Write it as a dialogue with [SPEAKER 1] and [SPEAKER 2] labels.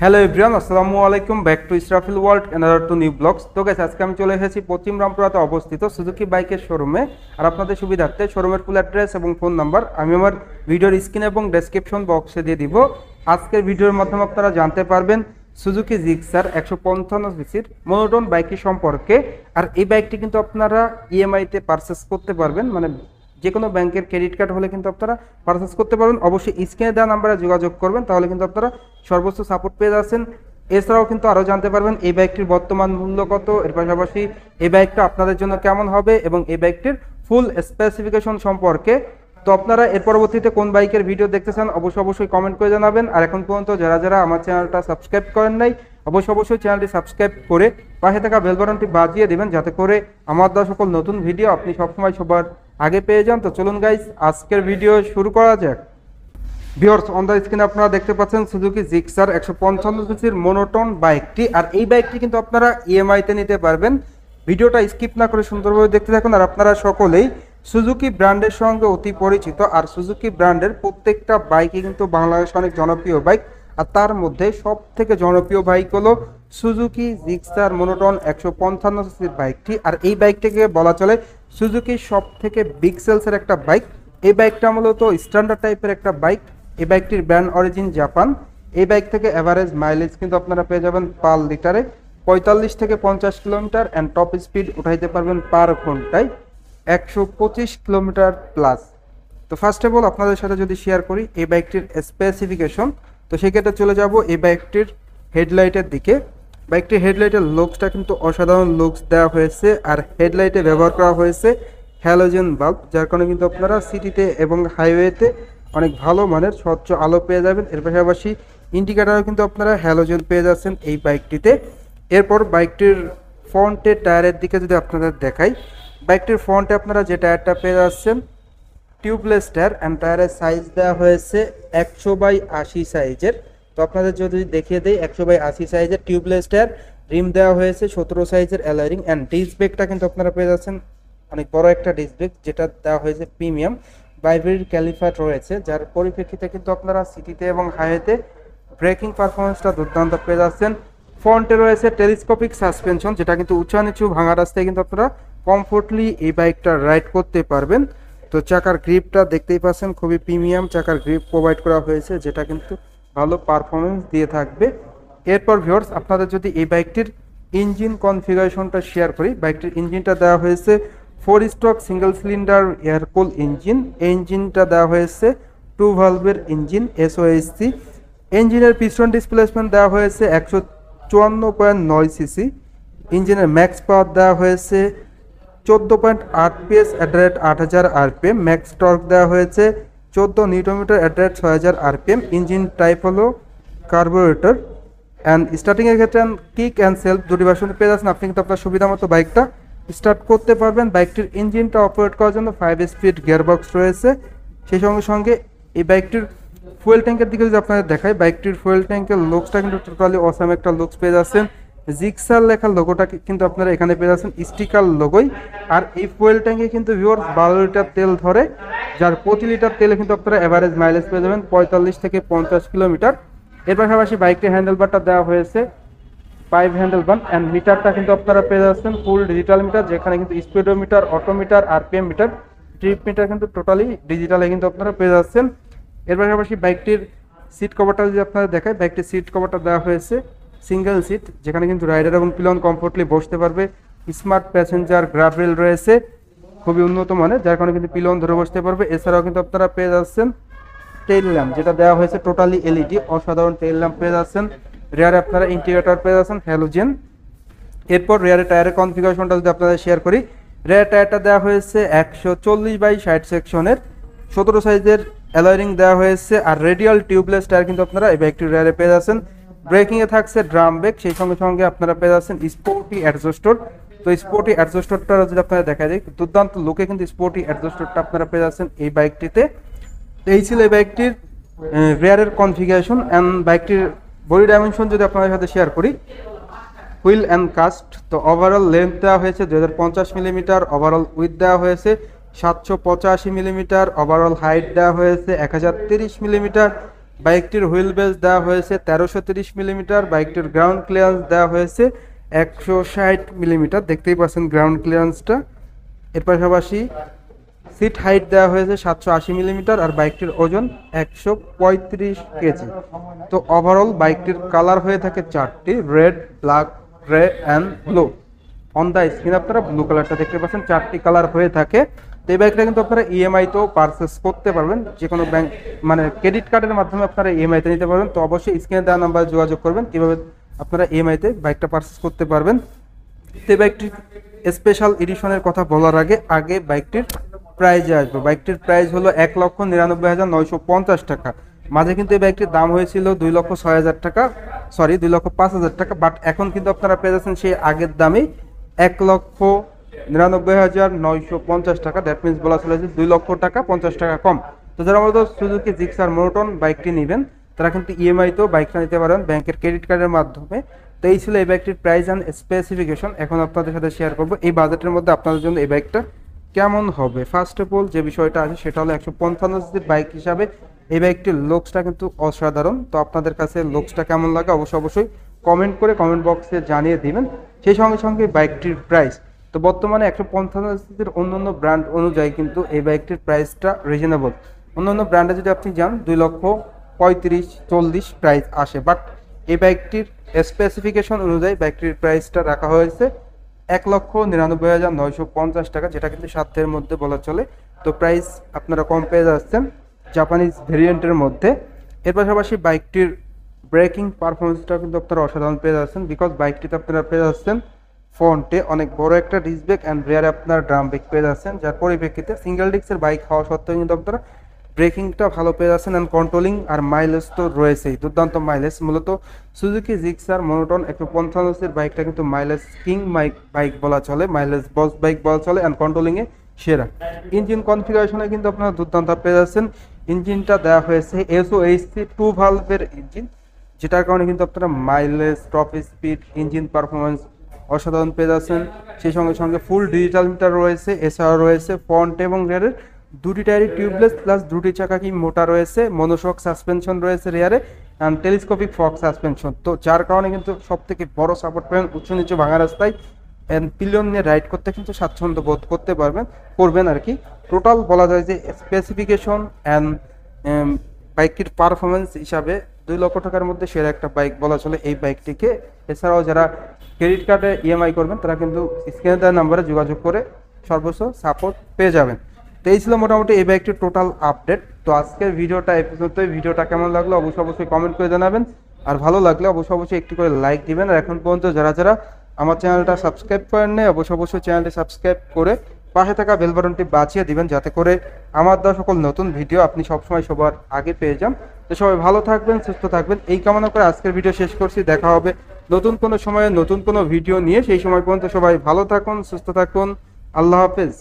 [SPEAKER 1] Hello everyone, আসসালামু আলাইকুম। Back to Israfil world another to new blogs. তো গাইস, আজকে আমি চলে এসেছি পশ্চিম রামপুরাতে অবস্থিত সুজুকি বাইকের শোরুমে। আর আপনাদের সুবিধার্থে শোরুমের ফুল অ্যাড্রেস এবং ফোন নাম্বার আমি আমার ভিডিওর স্ক্রিন এবং ডেসক্রিপশন বক্সে দিয়ে দিব। আজকের ভিডিওর মাধ্যমে আপনারা জানতে পারবেন সুজুকি জিক্সার 155 সিসির মনোটোন বাইকটি সম্পর্কে। আর এই বাইকটি কিন্তু আপনারা ইএমআইতে পারচেস করতে পারবেন, মানে যে কোনো ব্যাংকের ক্রেডিট কার্ড হলে কিন্তু আপনারা পারচেস করতে পারবেন। অবশ্যই স্ক্রিনে দেওয়া নাম্বারে যোগাযোগ করবেন, তাহলে কিন্তু আপনারা সর্বোচ্চ সাপোর্ট পেয়ে যাচ্ছেন। এছাড়াও কিন্তু আরও জানতে পারবেন এই বাইকটির বর্তমান মূল্য কত, এর পাশাপাশি এই বাইকটা আপনাদের জন্য কেমন হবে এবং এই বাইকটির ফুল স্পেসিফিকেশন সম্পর্কে। তো আপনারা এর পরবর্তীতে কোন বাইকের ভিডিও দেখতে চান অবশ্যই কমেন্ট করে জানাবেন। আর এখন পর্যন্ত যারা আমার চ্যানেলটা সাবস্ক্রাইব করেন নাই অবশ্যই চ্যানেলটি সাবস্ক্রাইব করে পাশে থাকা বেল বাটনটি বাজিয়ে দেবেন, যাতে করে আমার দেওয়া সকল নতুন ভিডিও আপনি সবসময় সবার আগে পেয়ে যান। তো চলুন গাইস, আজকের ভিডিও শুরু করা যাক। ভিউয়ার্স, অন দ্য স্ক্রিনে আপনারা দেখতে পাচ্ছেন সুজুকি জিক্সার 155 সিসির মনোটোন বাইকটি। আর এই বাইকটি কিন্তু আপনারা ইএমআইতে নিতে পারবেন। ভিডিওটা স্কিপ না করে সুন্দরভাবে দেখতে থাকুন। আর আপনারা সকলেই সুজুকি ব্র্যান্ডের সঙ্গে অতি পরিচিত, আর সুজুকি ব্র্যান্ডের প্রত্যেকটা বাইকই কিন্তু বাংলাদেশে অনেক জনপ্রিয় বাইক। আর তার মধ্যে সব থেকে জনপ্রিয় বাইক হলো সুজুকি জিক্সার মনোটোন 155 সিসির বাইকটি। আর এই বাইকটাকে বলা চলে সুজুকি সব থেকে বিগ সেলসের একটা বাইক। এই বাইকটা মূলত স্ট্যান্ডার্ড টাইপের একটা বাইক। এই বাইকটির ব্র্যান্ড অরিজিন জাপান। এই বাইক থেকে অ্যাভারেজ মাইলেজ কিন্তু আপনারা পেয়ে যাবেন পার লিটারে 45 থেকে 50 কিলোমিটার, অ্যান্ড টপ স্পিড উঠাইতে পারবেন পার ঘন্টায় 125 কিলোমিটার প্লাস। তো ফার্স্ট অফ অল আপনাদের সাথে যদি শেয়ার করি এই বাইকটির স্পেসিফিকেশন, তো সেক্ষেত্রে চলে যাব এই বাইকটির হেডলাইটের দিকে। বাইকটির হেডলাইটের লুকসটা কিন্তু অসাধারণ লুকস দেওয়া হয়েছে। আর হেডলাইটে ব্যবহার করা হয়েছে হ্যালোজেন বাল্ব, যার কারণে কিন্তু আপনারা সিটিতে এবং হাইওয়েতে অনেক ভালো মানের স্বচ্ছ আলো পেয়ে যাবেন। এর পাশাপাশি ইন্ডিকেটারও কিন্তু আপনারা হ্যালোজেন পেয়ে যাচ্ছেন এই বাইকটিতে। এরপর বাইকটির ফ্রন্টের টায়ারের দিকে যদি আপনাদের দেখাই, বাইকটির ফ্রন্টে আপনারা যে টায়ারটা পেয়ে যাচ্ছেন টিউবলেস টায়ার, অ্যান্ড টায়ারের সাইজ দেওয়া হয়েছে 100/80 সাইজের। তো আপনাদের যদি দেখিয়ে দেই 100/80 সাইজের টিউবলেস টায়ার, রিম দেওয়া হয়েছে 17 সাইজের অ্যালয়রিং, অ্যান্ড ডিস্ক ব্রেকটা কিন্তু আপনারা পেয়ে যাচ্ছেন অনেক বড় একটা ডিস্ক ব্রেক, যেটা দেওয়া হয়েছে প্রিমিয়াম। বাইব্রেরির ক্যালিপার রয়েছে, যার পরিপ্রেক্ষিতে কিন্তু আপনারা সিটিতে এবং হাইওয়েতে ব্রেকিং পারফরমেন্সটা দুর্দান্ত পেয়ে যাচ্ছেন। ফ্রন্টে রয়েছে টেলিস্কোপিক সাসপেনশন, যেটা কিন্তু উঁচা নিচু ভাঙা রাস্তায় কিন্তু আপনারা কমফোর্টলি এই বাইকটা রাইড করতে পারবেন। তো চাকার গ্রিপটা দেখতেই পাচ্ছেন, খুবই প্রিমিয়াম চাকার গ্রিপ প্রোভাইড করা হয়েছে, যেটা কিন্তু ভালো পারফরমেন্স দিয়ে থাকবে। এরপর ভিউয়ার্স, আপনাদের যদি এই বাইকটির ইঞ্জিন কনফিগারেশনটা শেয়ার করি, বাইকটির ইঞ্জিনটা দেওয়া হয়েছে 4 stroke single cylinder air cool engine. এই ইঞ্জিনটা দেওয়া হয়েছে 2 ভালভের ইঞ্জিন SOHC। ইঞ্জিনের পিস্টন ডিসপ্লেসমেন্ট দেওয়া হয়েছে 154.9 সিসি। ইঞ্জিনের ম্যাক্স পাওয়ার দেওয়া হয়েছে 14.8 PS at the rate 8000 RPM। Max torque দেওয়া হয়েছে 14 নিউটনমিটার at the rate 6000 RPM। Engine type হলো কার্বোরেটর। অ্যান্ড স্টার্টিংয়ের ক্ষেত্রে কিক অ্যান্ড সেলফ দুটি ভার্সন পেয়ে যাচ্ছেন। আপনি কিন্তু আপনার সুবিধা মতো বাইকটা স্টার্ট করতে পারবেন। বাইকটির ইঞ্জিনটা অপারেট করার জন্য 5 স্পিড গিয়ারবক্স রয়েছে। সেই সঙ্গে এই বাইকটির ফুয়েল ট্যাঙ্কের দিকে যদি আপনাদের দেখাই, বাইকটির ফুয়েল ট্যাঙ্কের লুকসটা কিন্তু টোটালি অসাম একটা লুকস পেয়ে যাচ্ছেন। জিক্সার লেখার লোগোটা কিন্তু আপনারা এখানে পেয়ে যাচ্ছেন স্টিকার লোগোই। আর এই ফুয়েল ট্যাঙ্কে কিন্তু ভিউয়ার্স 12 লিটার তেল ধরে, যার প্রতি লিটার তেলে কিন্তু আপনারা অ্যাভারেজ মাইলেজ পেয়ে যাবেন 45 থেকে 50 কিলোমিটার। এর পাশাপাশি বাইকটির হ্যান্ডেলবারটা দেওয়া হয়েছে 5 হ্যান্ডেলবার, অ্যান্ড মিটারটা কিন্তু আপনারা পেয়ে যাচ্ছেন ফুল ডিজিটাল মিটার, যেখানে কিন্তু speedometer, odometer, RPM meter, trip meter কিন্তু টোটালি ডিজিটালে কিন্তু আপনারা পেয়ে যাচ্ছেন। এর পাশাপাশি বাইকটির সিট কভারটা যদি আপনারা দেখায়, বাইকটির সিট কভারটা দেওয়া হয়েছে সিঙ্গেল সিট, যেখানে কিন্তু রাইডার এবং পিলন কমফোর্টলি বসতে পারবে। স্মার্ট প্যাসেঞ্জার গ্রাব রেল রয়েছে খুবই উন্নত মানের, যার কারণে কিন্তু পিলন ধরে বসতে পারবে। এছাড়াও কিন্তু আপনারা পেয়ে যাচ্ছেন টেইল ল্যাম্প, যেটা দেওয়া হয়েছে টোটালি LED, অসাধারণ টেইল ল্যাম্প পেয়ে যাচ্ছেন। রেয়ারে আপনারা ইন্ডিকেটর পেয়ে যাচ্ছেন হ্যালোজেন। এরপর রেয়ারের টায়ারের কনফিগারেশনটা যদি আপনাদের শেয়ার করি, রেয়ার টায়ারটা দেওয়া হয়েছে 140/60 সেকশনের 17 সাইজের অ্যালয়রিং দেওয়া হয়েছে। আর রেডিয়াল টিউবলেস টায়ার কিন্তু আপনারা এই বাইকটির রেয়ারে পেয়ে যাচ্ছেন। ব্রেকিংয়ে থাকছে ড্রাম ব্রেক, সেই সঙ্গে আপনারা পেয়ে যাচ্ছেন স্পোর্টি অ্যাডজাস্টর। তো স্পোর্টি অ্যাডজাস্টরটা যদি আপনারা দেখা যায়, দুর্দান্ত লুকে কিন্তু স্পোর্টি অ্যাডজাস্টরটা আপনারা পেয়ে যাচ্ছেন এই বাইকটিতে। তো এই ছিল এই বাইকটির রেয়ারের কনফিগারেশন। অ্যান্ড বাইকটির বডি ডাইমেনশন যদি আপনাদের সাথে শেয়ার করি, হুইল অ্যান্ড কাস্ট, তো ওভারঅল লেন্থ দেওয়া হয়েছে 2050 মিলিমিটার, ওভারঅল উইথ দেওয়া হয়েছে 785 মিলিমিটার, ওভারঅল হাইট দেওয়া হয়েছে 1030 মিলিমিটার, বাইকটির হুইল বেস দেওয়া হয়েছে 1330 মিলিমিটার, বাইকটির গ্রাউন্ড ক্লিয়ারেন্স দেওয়া হয়েছে 160 মিলিমিটার, দেখতেই পাচ্ছেন গ্রাউন্ড ক্লিয়ারেন্সটা। এর পাশাপাশি সিট হাইট দেওয়া হয়েছে 780 মিলিমিটার, আর বাইকটির ওজন 135 কেজি। তো ওভারঅল বাইকটির কালার হয়ে থাকে চারটি, red, black, grey and blue. On the screen আপনারা ব্লু কালারটা দেখতে পাচ্ছেন, চারটি কালার হয়ে থাকে। তো এই বাইকটা কিন্তু আপনারা ইএমআইতেও পারচেস করতে পারবেন, যে কোনো ব্যাংক মানে ক্রেডিট কার্ডের মাধ্যমে আপনারা ইএমআইতে নিতে পারবেন। তো অবশ্যই স্ক্রিনে দেওয়া নাম্বারে যোগাযোগ করবেন কীভাবে আপনারা ইএমআইতে বাইকটা পারচেস করতে পারবেন। তো এই বাইকটির স্পেশাল এডিশনের কথা বলার আগে বাইকটির প্রাইজে আসবে। বাইকটির প্রাইস হলো 1,99,950 টাকা। মাঝে কিন্তু এই বাইকটির দাম হয়েছিল 2,06,000 টাকা, সরি 2,05,000 টাকা, বাট এখন কিন্তু আপনারা পেয়ে যাচ্ছেন সেই আগের দামেই 1,99,950 টাকা। দ্যাট মিনস বলা চলে যে 2 লক্ষ টাকা 50 টাকা কম। তো যারা মূলত সুজুকি জিক্সার মোনোটন বাইকটি নেবেন তারা কিন্তু ইএমআইতেও বাইকটা নিতে পারেন ব্যাংকের ক্রেডিট কার্ডের মাধ্যমে। তো এই ছিল এই বাইকটির প্রাইস অ্যান্ড স্পেসিফিকেশন। এখন আপনাদের সাথে শেয়ার করবো এই বাজেটের মধ্যে আপনাদের জন্য এই বাইকটা কেমন হবে। ফার্স্ট অফ অল যে বিষয়টা আছে সেটা হলো 155 সিসির বাইক হিসাবে এই বাইকটির লুকসটা কিন্তু অসাধারণ। তো আপনাদের কাছে লুকসটা কেমন লাগে অবশ্যই কমেন্ট করে কমেন্ট বক্সে জানিয়ে দিবেন। সেই সঙ্গে সঙ্গে বাইকটির প্রাইস, তো বর্তমানে 155 সিসির অন্যান্য ব্র্যান্ড অনুযায়ী কিন্তু এই বাইকটির প্রাইসটা রিজনেবল। অন্যান্য ব্র্যান্ডে যদি আপনি যান 2,35,40 প্রাইস আসে, বাট এই বাইকটির স্পেসিফিকেশন অনুযায়ী বাইকটির প্রাইসটা রাখা হয়েছে 1,99,950 টাকা, যেটা কিন্তু সাধ্যের মধ্যে বলা চলে। তো প্রাইস আপনারা কম পেয়ে যাচ্ছেন জাপানিজ ভেরিয়েন্টের মধ্যে। এর পাশাপাশি বাইকটির ব্রেকিং পারফরমেন্সটা কিন্তু আপনারা অসাধারণ পেয়ে যাচ্ছেন, বিকজ বাইকটিতে আপনারা পেয়ে যাচ্ছেন ফ্রন্টে অনেক বড় একটা ডিস্ক ব্রেক অ্যান্ড রিয়ারে আপনারা ড্রাম ব্রেক পেয়ে যাচ্ছেন, যার পরিপ্রেক্ষিতে সিঙ্গেল ডিস্কের বাইক হওয়া সত্ত্বেও কিন্তু আপনারা ব্রেকিংটা ভালো পেয়ে যাচ্ছেন অ্যান্ড কন্ট্রোলিং আর মাইলেজ তো রয়েছেই, দুর্দান্ত মাইলেজ। মূলত সুজুকি জিক্সার মোনোটন 155 বাইকটা কিন্তু মাইলেজ কিং বাইক বলা চলে, মাইলেজ বস বাইক বলা চলে অ্যান্ড কন্ট্রোলিংয়ে সেরা। ইঞ্জিন কনফিগারেশনে কিন্তু আপনারা দুর্দান্ত পেয়ে যাচ্ছেন। ইঞ্জিনটা দেওয়া হয়েছে SOHC 2 ভালভের ইঞ্জিন, যেটার কারণে কিন্তু আপনারা mileage, top speed, engine performance অসাধারণ পেয়ে যাচ্ছেন। সেই সঙ্গে সঙ্গে ফুল ডিজিটাল মিটার রয়েছে, এছাড়াও রয়েছে ফ্রন্ট এবং রিয়ারের দুটি টায়ারই টিউবলেস প্লাস দুটি চাকা কি মোটা রয়েছে, মনোশক সাসপেনশন রয়েছে রিয়ারে অ্যান্ড টেলিস্কোপিক ফক সাসপেনশন। তো যার কারণে কিন্তু সব থেকে বড় সাপোর্ট পাবেন উঁচু নিচু ভাঙা রাস্তায় অ্যান্ড পিলিয়ন নিয়ে রাইড করতে কিন্তু স্বাচ্ছন্দ্য বোধ করবেন আর কি। টোটাল বলা যায় যে স্পেসিফিকেশন অ্যান্ড বাইকটির পারফরমেন্স হিসাবে 2 লক্ষ টাকার মধ্যে সেরা একটা বাইক বলা চলে এই বাইকটিকে। এছাড়াও যারা ক্রেডিট কার্ডে ইএমআই করবেন তারা কিন্তু স্ক্রিনে দেওয়া নাম্বারে যোগাযোগ করে সর্বোচ্চ সাপোর্ট পেয়ে যাবেন। তো এই ছিল মোটামুটি এই বাইকটির টোটাল আপডেট। তো আজকের ভিডিওটা কেমন লাগলো অবশ্যই কমেন্ট করে জানাবেন, আর ভালো লাগলে অবশ্যই একটি করে লাইক দিবেন। আর এখন পর্যন্ত যারা আমার চ্যানেলটা সাবস্ক্রাইব করেন নাই অবশ্যই চ্যানেলটি সাবস্ক্রাইব করে পাশে থাকা বেল বাটনটি বাজিয়ে দিবেন, যাতে করে আমার দেওয়া সকল নতুন ভিডিও আপনি সবসময় সবার আগে পেয়ে যান। তো সবাই ভালো থাকবেন, সুস্থ থাকবেন এই কামনা করে আজকের ভিডিও শেষ করছি। দেখা হবে নতুন কোনো সময়ে নতুন কোনো ভিডিও নিয়ে। সেই সময় পর্যন্ত সবাই ভালো থাকুন, সুস্থ থাকুন। আল্লাহ হাফেজ।